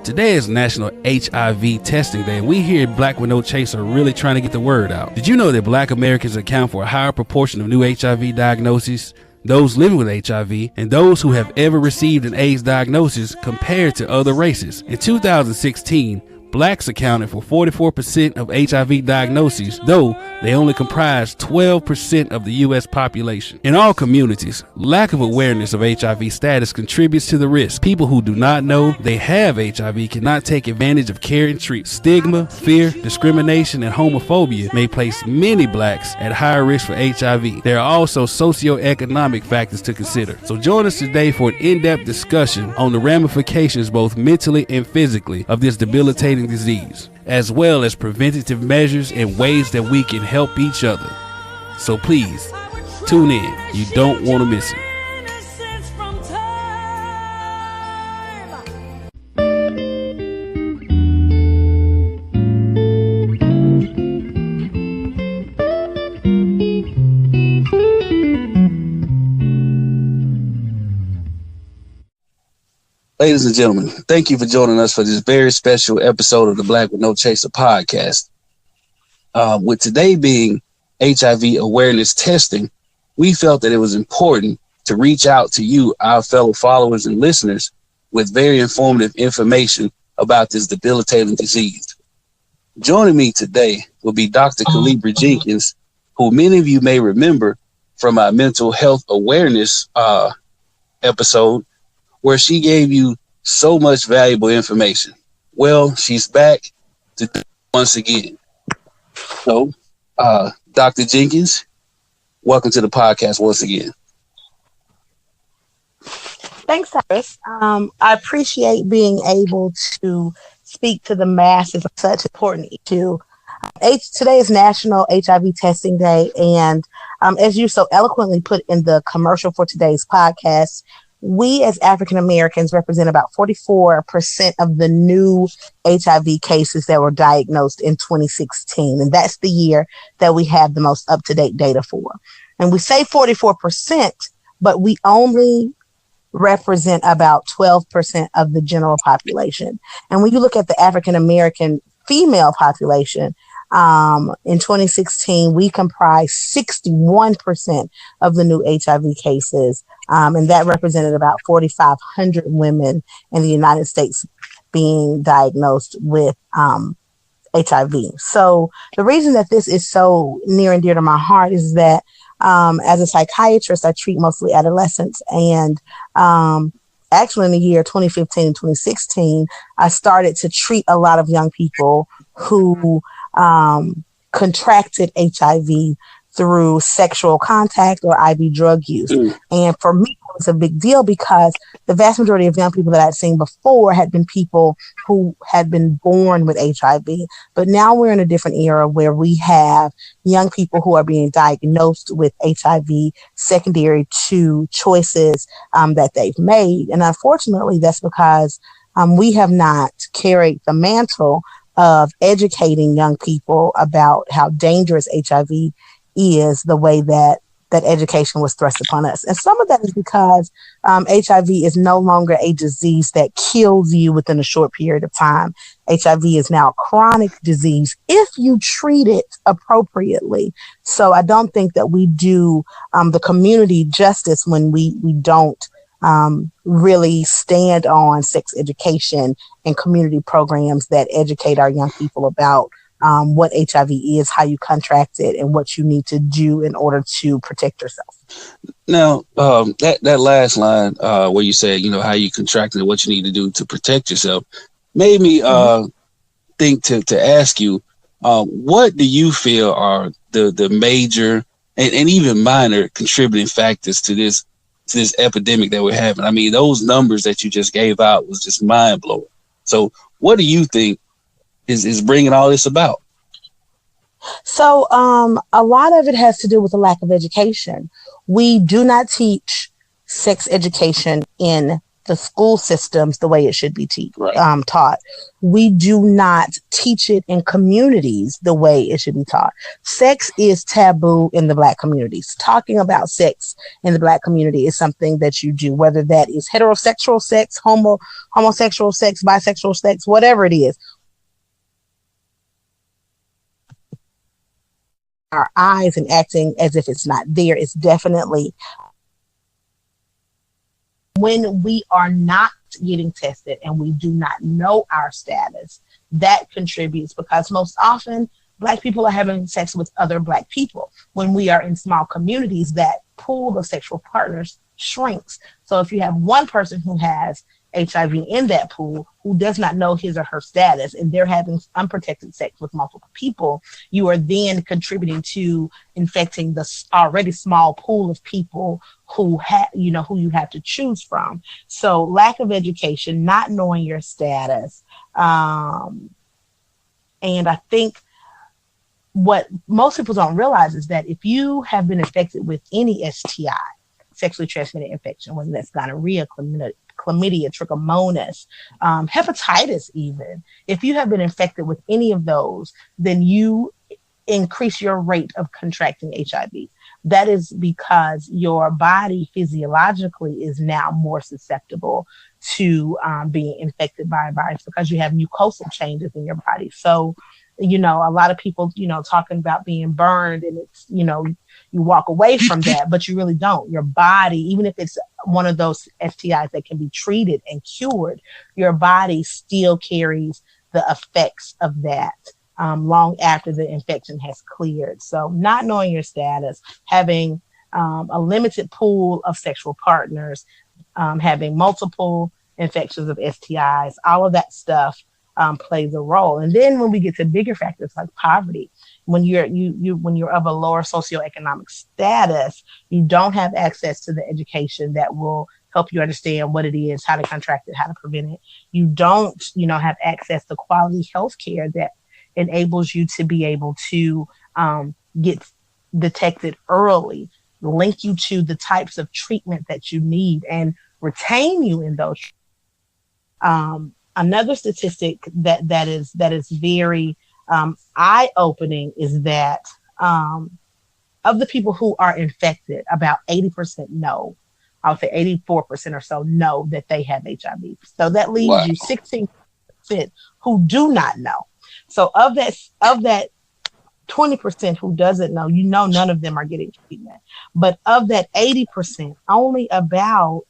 Today is National HIV Testing Day, and we here at Black with No Chase are really trying to get the word out. Did you know that Black Americans account for a higher proportion of new HIV diagnoses, those living with HIV, and those who have ever received an AIDS diagnosis compared to other races? In 2016, Blacks accounted for 44% of HIV diagnoses, though they only comprise 12% of the U.S. population. In all communities, lack of awareness of HIV status contributes to the risk. People who do not know they have HIV cannot take advantage of care and treatment. Stigma, fear, discrimination, and homophobia may place many Blacks at higher risk for HIV. There are also socioeconomic factors to consider. So join us today for an in-depth discussion on the ramifications, both mentally and physically, of this debilitating disease, as well as preventative measures and ways that we can help each other. So please, tune in. You don't want to miss it. Ladies and gentlemen, thank you for joining us for this very special episode of the Black with No Chaser podcast. With today being HIV awareness testing, we felt that it was important to reach out to you, our fellow followers and listeners, with very informative information about this debilitating disease. Joining me today will be Dr. Colibri Jenkins, who many of you may remember from our mental health awareness episode, where she gave you so much valuable information. Well, she's back to do it once again. So, Dr. Jenkins, welcome to the podcast once again. Thanks, Cyrus. I appreciate being able to speak to the masses of such an important issue. Today is National HIV Testing Day, and as you so eloquently put in the commercial for today's podcast, we as African Americans represent about 44% of the new HIV cases that were diagnosed in 2016. And that's the year that we have the most up-to-date data for. And we say 44%, but we only represent about 12% of the general population. And when you look at the African American female population, in 2016, we comprised 61% of the new HIV cases, and that represented about 4,500 women in the United States being diagnosed with HIV. So the reason that this is so near and dear to my heart is that as a psychiatrist, I treat mostly adolescents, and actually in the year 2015 and 2016, I started to treat a lot of young people who contracted HIV through sexual contact or IV drug use. And for me, it was a big deal because the vast majority of young people that I'd seen before had been people who had been born with HIV. But now we're in a different era where we have young people who are being diagnosed with HIV secondary to choices that they've made. And unfortunately, that's because we have not carried the mantle of educating young people about how dangerous HIV is, the way that education was thrust upon us. And some of that is because HIV is no longer a disease that kills you within a short period of time. HIV is now a chronic disease if you treat it appropriately. So I don't think that we do the community justice when we don't really stand on sex education and community programs that educate our young people about what HIV is, how you contract it, and what you need to do in order to protect yourself. Now, that last line where you said, how you contracted it, what you need to do to protect yourself, made me think to ask you, what do you feel are the major and even minor contributing factors to this epidemic that we're having? I mean, those numbers that you just gave out was just mind blowing. So what do you think is bringing all this about? So a lot of it has to do with the lack of education. We do not teach sex education in the school systems the way it should be Right. taught. We do not teach it in communities the way it should be taught. Sex is taboo in the Black communities. Talking about sex in the Black community is something that you do, whether that is heterosexual sex, homosexual sex, bisexual sex, whatever it is. Our eyes and acting as if it's not there is definitely when we are not getting tested and we do not know our status. That contributes, because most often Black people are having sex with other Black people. When we are in small communities, that pool of sexual partners shrinks. So if you have one person who has HIV in that pool who does not know his or her status, and they're having unprotected sex with multiple people, you are then contributing to infecting the already small pool of people who you have to choose from. So lack of education, not knowing your status, and I think what most people don't realize is that if you have been infected with any STI, sexually transmitted infection, whether that's gonorrhea, chlamydia, trichomonas, hepatitis even. If you have been infected with any of those, then you increase your rate of contracting HIV. That is because your body physiologically is now more susceptible to being infected by a virus, because you have mucosal changes in your body. So, a lot of people, talking about being burned, and it's, you walk away from that, but you really don't. Your body, even if it's one of those STIs that can be treated and cured, your body still carries the effects of that long after the infection has cleared. So not knowing your status, having a limited pool of sexual partners, having multiple infections of STIs, all of that stuff plays a role. And then when we get to bigger factors like poverty, when you're of a lower socioeconomic status, you don't have access to the education that will help you understand what it is, how to contract it, how to prevent it. You don't, have access to quality health care that enables you to be able to get detected early, link you to the types of treatment that you need, and retain you in those. Another statistic that is very eye-opening is that of the people who are infected, about 80% know. I would say 84% or so know that they have HIV. So that leaves you 16% who do not know. So of that 20% who doesn't know, none of them are getting treatment. But of that 80%, only about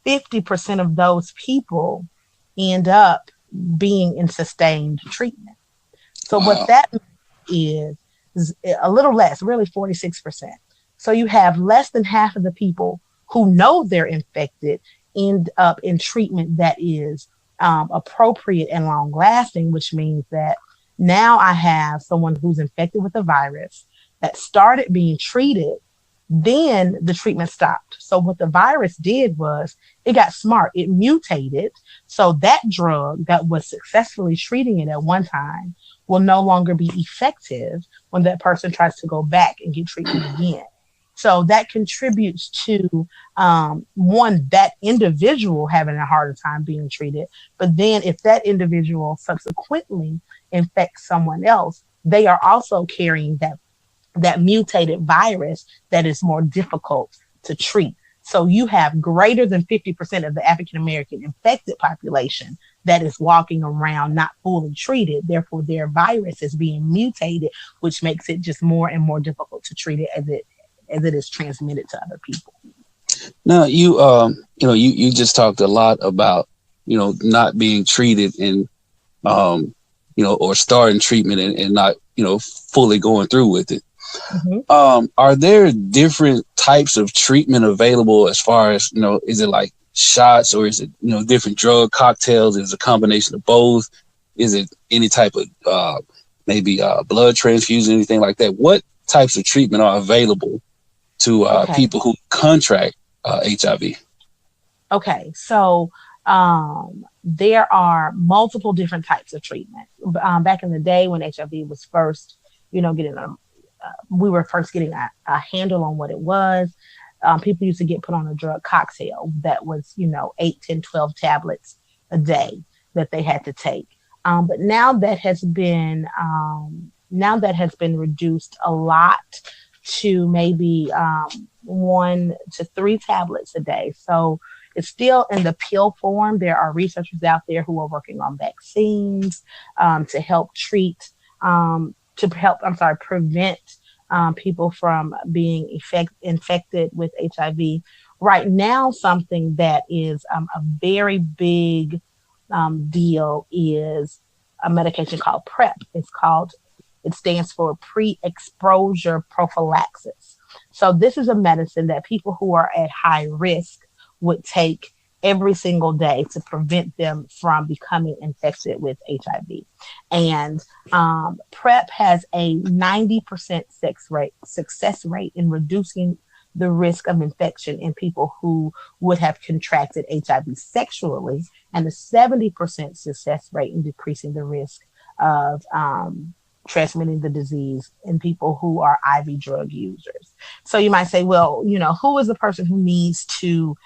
50% of those people end up being in sustained treatment. So what that is a little less, really 46%. So you have less than half of the people who know they're infected end up in treatment that is appropriate and long lasting, which means that now I have someone who's infected with the virus that started being treated, then the treatment stopped. So what the virus did was it got smart. It mutated. So that drug that was successfully treating it at one time will no longer be effective when that person tries to go back and get treatment again. So that contributes to, one, that individual having a harder time being treated. But then if that individual subsequently infects someone else, they are also carrying that mutated virus that is more difficult to treat. So you have greater than 50% of the African-American infected population that is walking around not fully treated. Therefore, their virus is being mutated, which makes it just more and more difficult to treat it as it is transmitted to other people. Now, you just talked a lot about, not being treated and, or starting treatment and not, fully going through with it. Mm-hmm. Are there different types of treatment available as far as, is it like shots, or is it, different drug cocktails? Is it a combination of both? Is it any type of maybe blood transfusion, anything like that? What types of treatment are available to people who contract HIV? Okay, so there are multiple different types of treatment. Back in the day when HIV was first, we were first getting a handle on what it was. People used to get put on a drug cocktail that was, 8, 10, 12 tablets a day that they had to take. But now that has been reduced a lot to maybe 1 to 3 tablets a day. So it's still in the pill form. There are researchers out there who are working on vaccines to help prevent people from being infected with HIV. Right now, something that is a very big deal is a medication called PrEP. It stands for pre-exposure prophylaxis. So this is a medicine that people who are at high risk would take every single day to prevent them from becoming infected with HIV. And PrEP has a 90% success rate in reducing the risk of infection in people who would have contracted HIV sexually, and a 70% success rate in decreasing the risk of transmitting the disease in people who are IV drug users. So you might say, well, who is the person who needs to,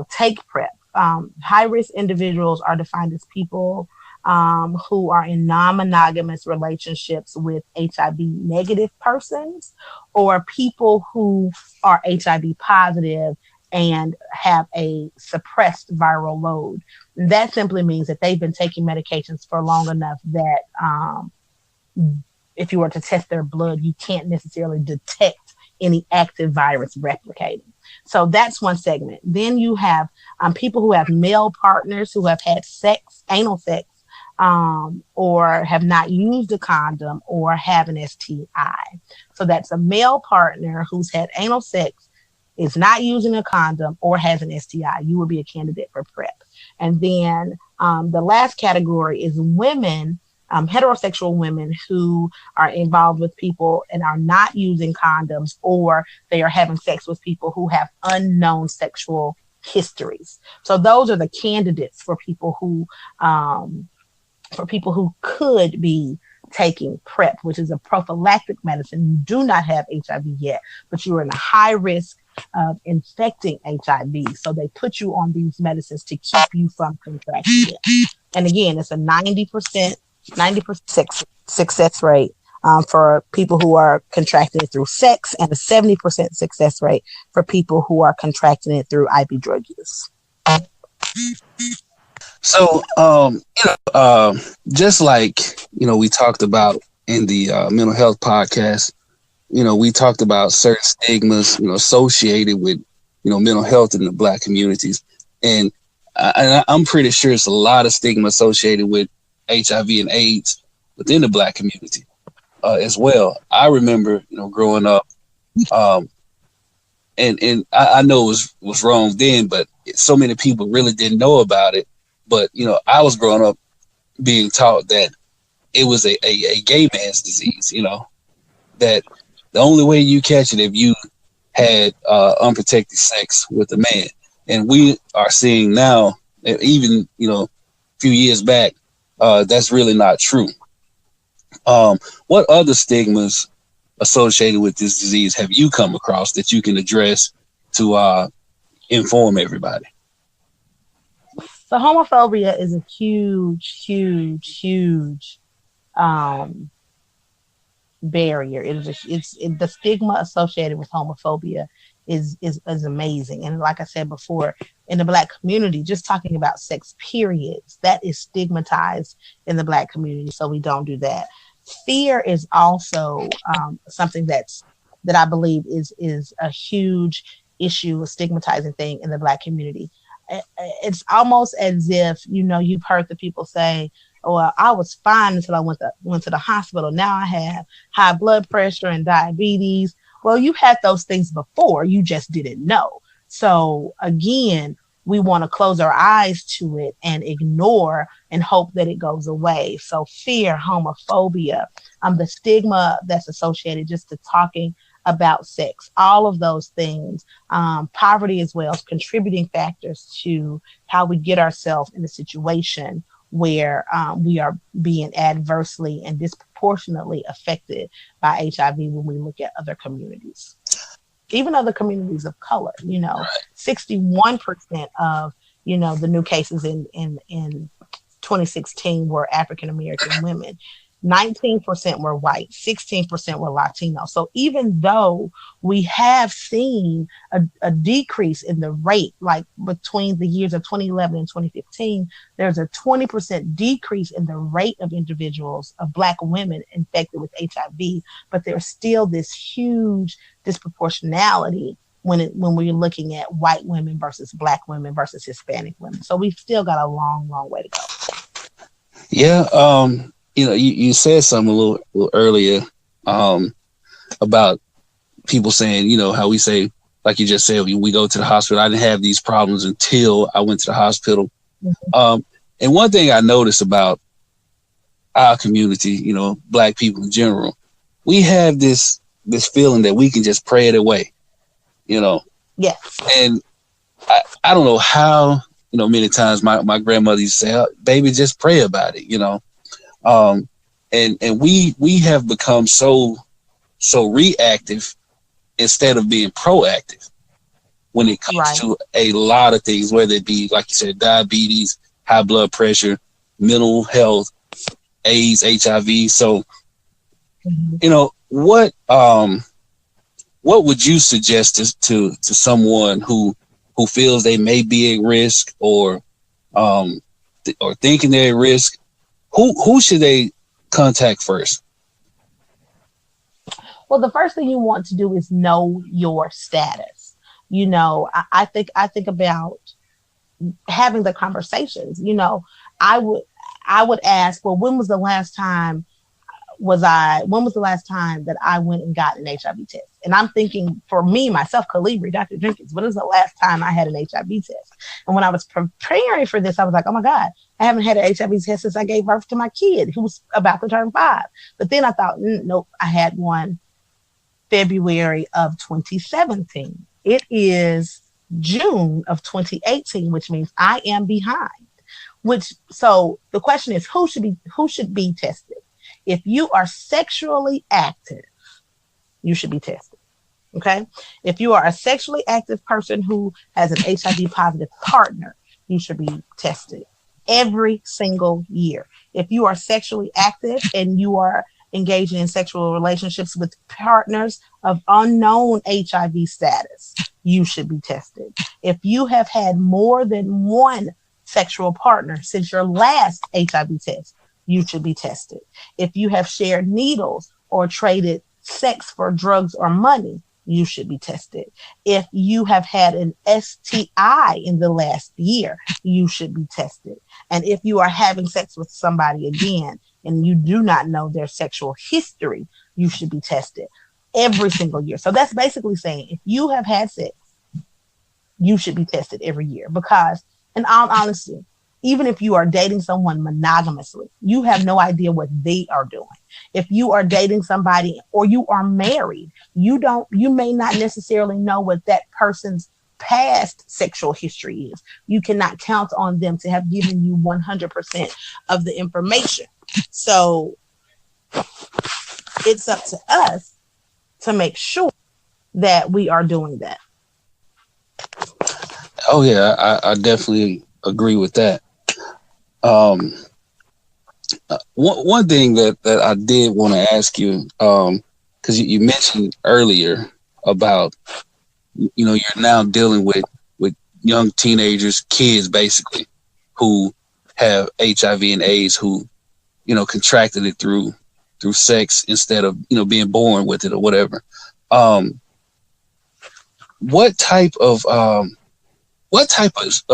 take PrEP? High-risk individuals are defined as people who are in non-monogamous relationships with HIV negative persons, or people who are HIV positive and have a suppressed viral load. That simply means that they've been taking medications for long enough that if you were to test their blood, you can't necessarily detect any active virus replicating. So that's one segment. Then you have people who have male partners who have had anal sex, or have not used a condom or have an STI. So that's a male partner who's had anal sex, is not using a condom, or has an STI. You would be a candidate for PrEP. And then the last category is women, heterosexual women who are involved with people and are not using condoms, or they are having sex with people who have unknown sexual histories. So those are the candidates for people who could be taking PrEP, which is a prophylactic medicine. You do not have HIV yet, but you are in a high risk of infecting HIV. So they put you on these medicines to keep you from contracting it. And again, it's a 90% success rate for people who are contracting it through sex, and a 70% success rate for people who are contracting it through IV drug use. So, just like, we talked about in the mental health podcast, we talked about certain stigmas, associated with, mental health in the Black communities. And I'm pretty sure it's a lot of stigma associated with HIV and AIDS within the Black community as well. I remember, growing up, and I know it was wrong then, but so many people really didn't know about it. But, I was growing up being taught that it was a gay man's disease, that the only way you catch it if you had unprotected sex with a man. And we are seeing now, even, a few years back, that's really not true. What other stigmas associated with this disease have you come across that you can address to inform everybody? So homophobia is a huge barrier. The stigma associated with homophobia is amazing. And like I said before, in the Black community, just talking about sex periods, that is stigmatized in the Black community. So we don't do that. Fear is also something that I believe is a huge issue, a stigmatizing thing in the Black community. It's almost as if, you've heard the people say, well, I was fine until I went to the hospital. Now I have high blood pressure and diabetes. Well, you had those things before, you just didn't know. So again, we want to close our eyes to it and ignore and hope that it goes away. So fear, homophobia, the stigma that's associated just to talking about sex, all of those things, poverty as well, as contributing factors to how we get ourselves in a situation where we are being adversely and disproportionately affected by HIV when we look at other communities. even other communities of color. 61% of, the new cases in 2016 were African American women. 19% were white, 16% were Latino. So even though we have seen a decrease in the rate, like between the years of 2011 and 2015, there's a 20% decrease in the rate of individuals, of Black women infected with HIV, but there's still this huge disproportionality when we're looking at white women versus Black women versus Hispanic women. So we've still got a long, long way to go. Yeah. You said something a little earlier about people saying, how we say, like you just said, we go to the hospital. I didn't have these problems until I went to the hospital. Mm-hmm. And one thing I noticed about our community, Black people in general, we have this feeling that we can just pray it away, Yes. And I don't know how, many times my grandmother used to say, baby, just pray about it, and we have become so reactive instead of being proactive when it comes to a lot of things, whether it be, like you said, diabetes, high blood pressure, mental health, AIDS, HIV. So, what would you suggest to someone who feels they may be at risk or thinking they're at risk? Who should they contact first? Well, the first thing you want to do is know your status. I think about having the conversations. I would ask, well, when was the last time that I went and got an HIV test? And I'm thinking, for me, myself, Colibri, Dr. Jenkins, when was the last time I had an HIV test? And when I was preparing for this, I was like, oh my God, I haven't had an HIV test since I gave birth to my kid who was about to turn 5. But then I thought, nope, I had one February of 2017. It is June of 2018, which means I am behind. So the question is, who should be tested? If you are sexually active, you should be tested. Okay. If you are a sexually active person who has an HIV positive partner, you should be tested every single year. If you are sexually active and you are engaging in sexual relationships with partners of unknown HIV status, you should be tested. If you have had more than one sexual partner since your last HIV test, you should be tested. If you have shared needles or traded sex for drugs or money, you should be tested. If you have had an STI in the last year, you should be tested. And if you are having sex with somebody again and you do not know their sexual history, you should be tested every single year. So that's basically saying if you have had sex, you should be tested every year, because in all honesty, even if you are dating someone monogamously, you have no idea what they are doing. If you are dating somebody or you are married, you may not necessarily know what that person's past sexual history is. You cannot count on them to have given you 100% of the information. So it's up to us to make sure that we are doing that. Oh yeah, I definitely agree with that. One thing that I did want to ask you, because you mentioned earlier about, you're now dealing with young teenagers, kids basically, who have HIV and AIDS, who, contracted it through sex instead of, being born with it or whatever. What type of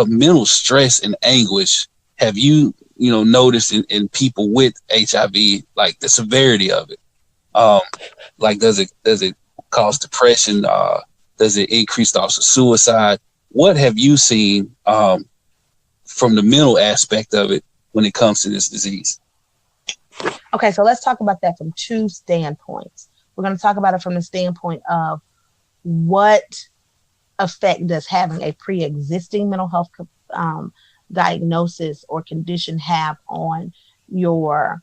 mental stress and anguish have you noticed in people with HIV, like the severity of it? Like, does it cause depression? Does it increase thoughts of suicide? What have you seen from the mental aspect of it when it comes to this disease? Okay, so let's talk about that from two standpoints. We're going to talk about it from the standpoint of what effect does having a pre-existing mental health diagnosis or condition have on your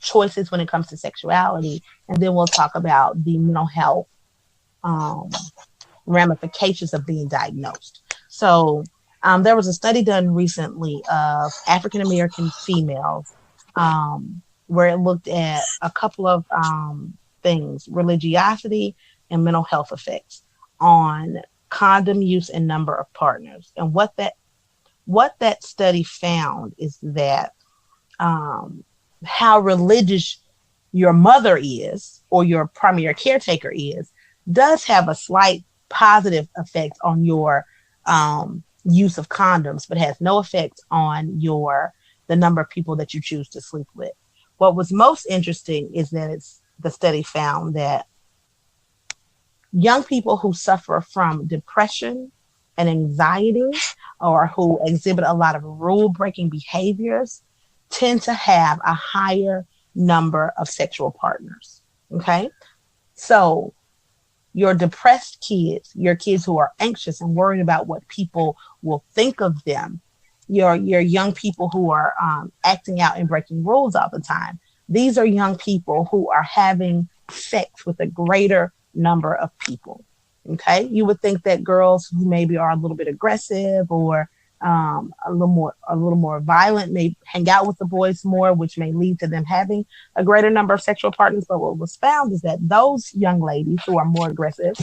choices when it comes to sexuality. And then we'll talk about the mental health ramifications of being diagnosed. So there was a study done recently of African American females where it looked at a couple of things: religiosity and mental health effects on condom use and number of partners. And what that study found is that how religious your mother is or your primary caretaker is does have a slight positive effect on your use of condoms, but has no effect on the number of people that you choose to sleep with. What was most interesting is that the study found that young people who suffer from depression and anxiety, or who exhibit a lot of rule-breaking behaviors, tend to have a higher number of sexual partners. Okay? So your depressed kids, your kids who are anxious and worried about what people will think of them, your young people who are acting out and breaking rules all the time, these are young people who are having sex with a greater number of people. Okay, you would think that girls who maybe are a little bit aggressive or a little more violent may hang out with the boys more, which may lead to them having a greater number of sexual partners. But what was found is that those young ladies who are more aggressive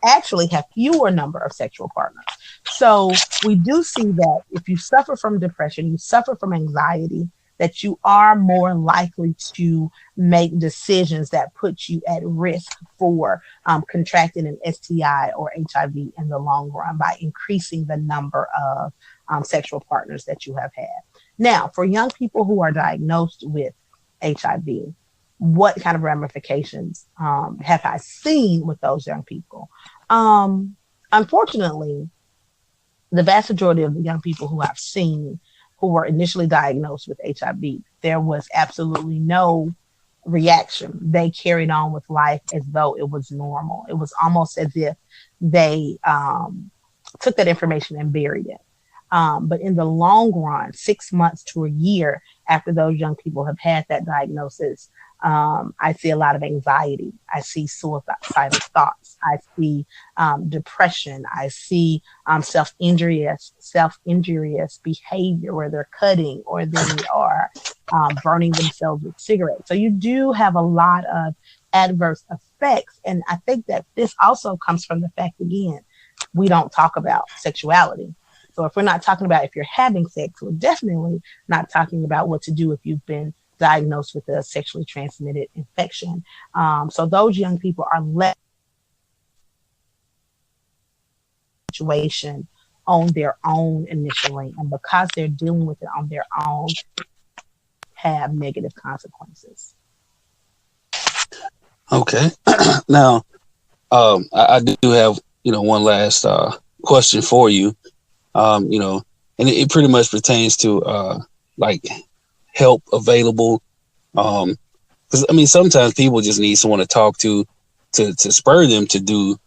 actually have fewer number of sexual partners. So we do see that if you suffer from depression, you suffer from anxiety, that you are more likely to make decisions that put you at risk for contracting an STI or HIV in the long run by increasing the number of sexual partners that you have had. Now, for young people who are diagnosed with HIV, what kind of ramifications have I seen with those young people? Unfortunately, the vast majority of the young people who I've seen who were initially diagnosed with HIV, there was absolutely no reaction. They carried on with life as though it was normal. It was almost as if they took that information and buried it. But in the long run, 6 months to a year after those young people have had that diagnosis, I see a lot of anxiety. I see suicidal thoughts. I see depression. I see self-injurious behavior where they're cutting or they are burning themselves with cigarettes. So you do have a lot of adverse effects. And I think that this also comes from the fact, again, we don't talk about sexuality. So if we're not talking about if you're having sex, we're definitely not talking about what to do if you've been diagnosed with a sexually transmitted infection. So those young people are less situation on their own initially, and because they're dealing with it on their own, have negative consequences. Okay. Now, I do have, one last question for you. And it pretty much pertains to like help available. Because sometimes people just need someone to talk to spur them to do,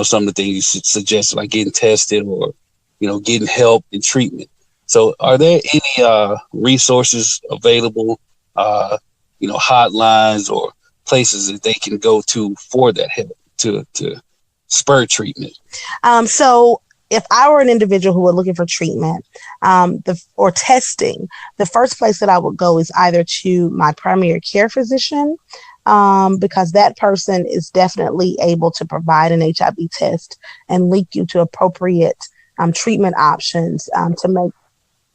some of the things you suggest, like getting tested or, getting help and treatment. So are there any resources available, hotlines or places that they can go to for that help to spur treatment? So if I were an individual who were looking for treatment or testing, the first place that I would go is either to my primary care physician, because that person is definitely able to provide an HIV test and link you to appropriate treatment options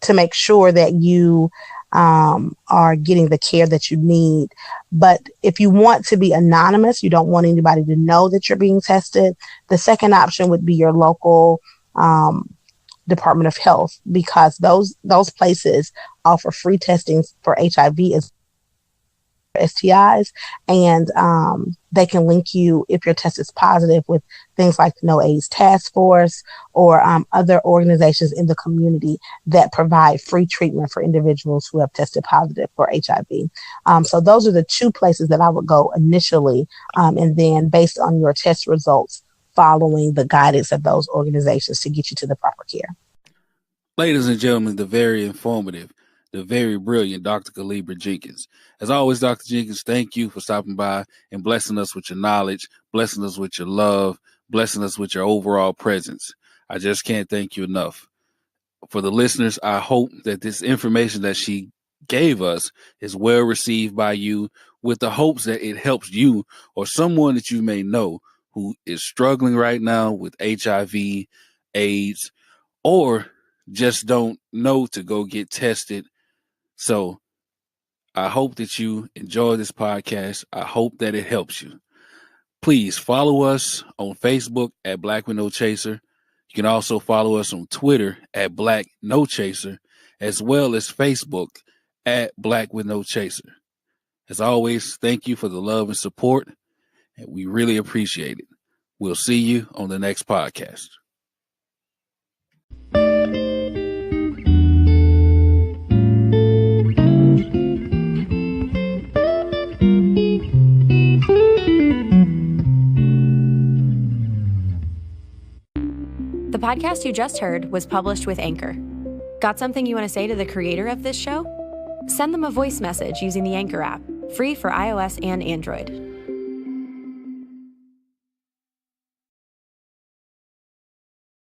to make sure that you are getting the care that you need. But if you want to be anonymous, you don't want anybody to know that you're being tested, the second option would be your local Department of Health, because those places offer free testing for HIV as STIs, and they can link you, if your test is positive, with things like the No AIDS Task Force or other organizations in the community that provide free treatment for individuals who have tested positive for HIV. So those are the two places that I would go initially, and then based on your test results, following the guidance of those organizations to get you to the proper care. Ladies and gentlemen, the very informative the very brilliant Dr. Colibri Jenkins. As always, Dr. Jenkins, thank you for stopping by and blessing us with your knowledge, blessing us with your love, blessing us with your overall presence. I just can't thank you enough. For the listeners, I hope that this information that she gave us is well received by you, with the hopes that it helps you or someone that you may know who is struggling right now with HIV, AIDS, or just don't know to go get tested. So I hope that you enjoy this podcast. I hope that it helps you. Please follow us on Facebook at Black with No Chaser. You can also follow us on Twitter at Black No Chaser, as well as Facebook at Black with No Chaser. As always, thank you for the love and support, and we really appreciate it. We'll see you on the next podcast. The podcast you just heard was published with Anchor. Got something you want to say to the creator of this show? Send them a voice message using the Anchor app, free for iOS and Android.